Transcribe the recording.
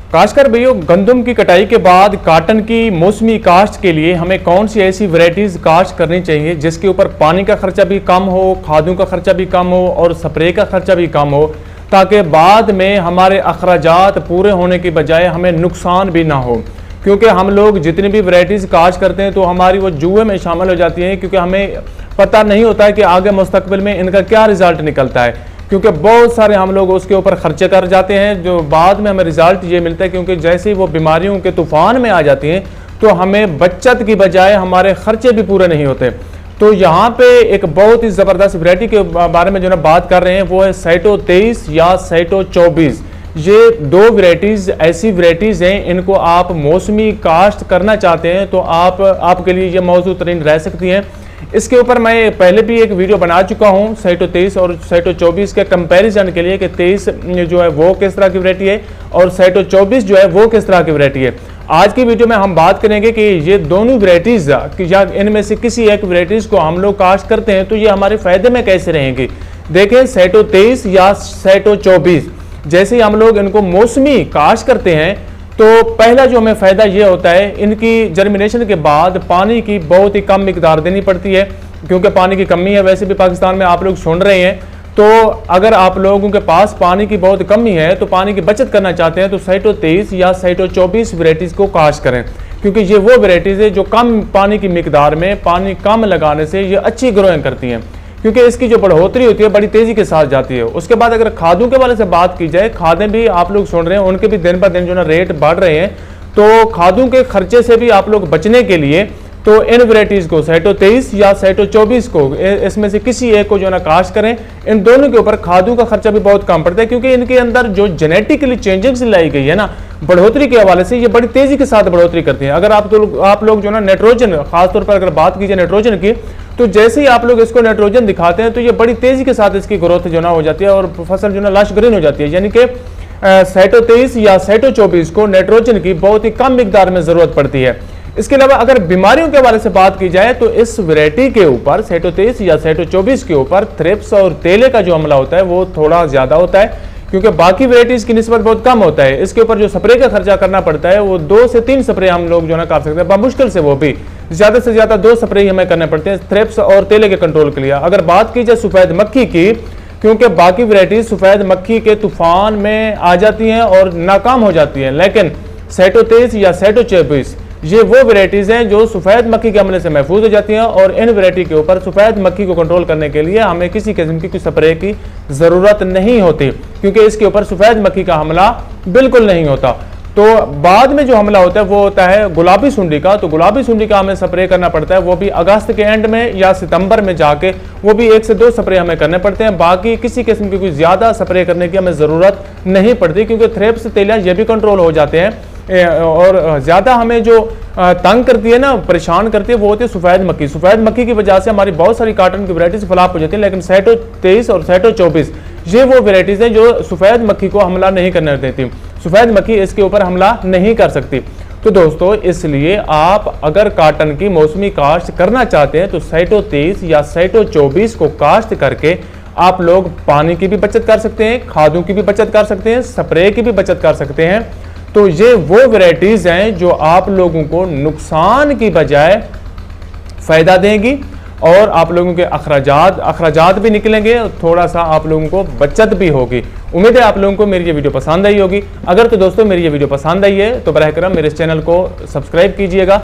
खासकर भैया गंदम की कटाई के बाद काटन की मौसमी काश्त के लिए हमें कौन सी ऐसी वैरायटीज काश्त करनी चाहिए जिसके ऊपर पानी का खर्चा भी कम हो, खादों का खर्चा भी कम हो और स्प्रे का खर्चा भी कम हो, ताकि बाद में हमारे अखराजात पूरे होने की बजाय हमें नुकसान भी ना हो। क्योंकि हम लोग जितनी भी वैरायटीज काश्त करते हैं तो हमारी वो जुए में शामिल हो जाती हैं, क्योंकि हमें पता नहीं होता है कि आगे मुस्तकबिल में इनका क्या रिजल्ट निकलता है, क्योंकि बहुत सारे हम लोग उसके ऊपर खर्चे कर जाते हैं जो बाद में हमें रिजल्ट ये मिलता है। क्योंकि जैसे ही वो बीमारियों के तूफान में आ जाती हैं तो हमें बचत की बजाय हमारे खर्चे भी पूरे नहीं होते। तो यहाँ पे एक बहुत ही ज़बरदस्त वैरायटी के बारे में जो ना बात कर रहे हैं वो है सैटो 23 या सैटो 24। ये दो वैरायटीज़ ऐसी वैरायटीज़ हैं, इनको आप मौसमी काश्त करना चाहते हैं तो आपके लिए ये मौजूद तरीन रह सकती हैं। इसके ऊपर मैं पहले भी एक वीडियो बना चुका हूं सैटो 23 और सैटो 24 के कंपैरिजन के लिए कि 23 जो है वो किस तरह की वैरायटी है और सैटो 24 जो है वो किस तरह की वैरायटी है। आज की वीडियो में हम बात करेंगे कि ये दोनों वैरायटीज़ या इनमें से किसी एक वैरायटीज़ को हम लोग काश्त करते हैं तो ये हमारे फ़ायदे में कैसे रहेंगी। देखें सैटो 23 या सैटो 24 जैसे ही हम लोग इनको मौसमी काश्त करते हैं तो पहला जो हमें फ़ायदा ये होता है, इनकी जर्मिनेशन के बाद पानी की बहुत ही कम मिकदार देनी पड़ती है, क्योंकि पानी की कमी है। वैसे भी पाकिस्तान में आप लोग सुन रहे हैं, तो अगर आप लोगों के पास पानी की बहुत कमी है तो पानी की बचत करना चाहते हैं तो सैटो 23 या सैटो 24 वैरायटीज़ को काश्त करें, क्योंकि ये वो वैरायटीज़ है जो कम पानी की मिकदार में पानी कम लगाने से ये अच्छी ग्रोइंग करती हैं, क्योंकि इसकी जो बढ़ोतरी होती है बड़ी तेज़ी के साथ जाती है। उसके बाद अगर खादों के वाले से बात की जाए, खादें भी आप लोग सुन रहे हैं उनके भी दिन ब दिन जो ना रेट बढ़ रहे हैं, तो खादों के खर्चे से भी आप लोग बचने के लिए तो इन वैरायटीज़ को सैटो 23 या सैटो 24 को इसमें से किसी एक को जो ना काश्त करें। इन दोनों के ऊपर खादों का खर्चा भी बहुत कम पड़ता है, क्योंकि इनके अंदर जो जेनेटिकली चेंजिंग्स लाई गई है ना बढ़ोतरी के हवाले से, ये बड़ी तेज़ी के साथ बढ़ोतरी करती हैं। अगर आप लोग जो ना नाइट्रोजन, खासतौर पर अगर बात कीजिए नाइट्रोजन की, तो जैसे ही आप लोग इसको नाइट्रोजन दिखाते हैं तो ये बड़ी तेज़ी के साथ इसकी ग्रोथ जो ना हो जाती है और फसल जो ना लश ग्रीन हो जाती है। यानी कि सैटो 23 या सैटो 24 को नाइट्रोजन की बहुत ही कम मिकदार में ज़रूरत पड़ती है। इसके अलावा अगर बीमारियों के हवाले से बात की जाए तो इस वैरायटी के ऊपर सैटो 23 या सैटो 24 के ऊपर थ्रिप्स और तेले का जो हमला होता है वो थोड़ा ज़्यादा होता है, क्योंकि बाकी वैरायटीज़ की निस्बत बहुत कम होता है। इसके ऊपर जो स्प्रे का खर्चा करना पड़ता है वो 2 से 3 स्प्रे हम लोग जो ना कर सकते हैं बमुश्किल से, वो भी ज़्यादा से ज़्यादा 2 स्प्रे ही हमें करने पड़ते हैं थ्रिप्स और तेले के कंट्रोल के लिए। अगर बात की जाए सफ़ेद मक्खी की, क्योंकि बाकी वैरायटीज सफ़ेद मक्खी के तूफान में आ जाती हैं और नाकाम हो जाती हैं, लेकिन सैटो 23 या सैटो 24 ये वो वैरायटीज़ हैं जो सफ़ेद मक्खी के हमले से महफूज हो जाती हैं। और इन वैरायटी के ऊपर सफ़ेद मक्खी को कंट्रोल करने के लिए हमें किसी किस्म की स्प्रे की ज़रूरत नहीं होती, क्योंकि इसके ऊपर सफ़ेद मक्खी का हमला बिल्कुल नहीं होता। तो बाद में जो हमला होता है वो होता है गुलाबी सुंडी का। तो गुलाबी सुंडी का हमें स्प्रे करना पड़ता है, वो भी अगस्त के एंड में या सितंबर में जाके, वो भी 1 से 2 स्प्रे हमें करने पड़ते हैं। बाकी किसी किस्म की कोई ज़्यादा स्प्रे करने की हमें ज़रूरत नहीं पड़ती, क्योंकि थ्रिप्स तेलिया ये भी कंट्रोल हो जाते हैं। और ज़्यादा हमें जो तंग करती है ना, परेशान करती है, वो होती है सफ़ेद मक्खी। सफ़ेद मक्खी की वजह से हमारी बहुत सारी काटन की वैरायटीज फ्लॉप हो जाती है, लेकिन सैटो 23 और सैटो 24 ये वो वैरायटीज़ हैं जो सफ़ेद मक्खी को हमला नहीं करने देती। सफ़ेद मक्खी इसके ऊपर हमला नहीं कर सकती। तो दोस्तों, इसलिए आप अगर काटन की मौसमी काश्त करना चाहते हैं तो सैटो 23 या सैटो 24 को काश्त करके आप लोग पानी की भी बचत कर सकते हैं, खादों की भी बचत कर सकते हैं, स्प्रे की भी बचत कर सकते हैं। तो ये वो वैरायटीज़ हैं जो आप लोगों को नुकसान की बजाय फ़ायदा देंगी और आप लोगों के अखराजात भी निकलेंगे, थोड़ा सा आप लोगों को बचत भी होगी। उम्मीद है आप लोगों को मेरी ये वीडियो पसंद आई होगी। अगर तो दोस्तों मेरी ये वीडियो पसंद आई है तो बराह करम मेरे इस चैनल को सब्सक्राइब कीजिएगा।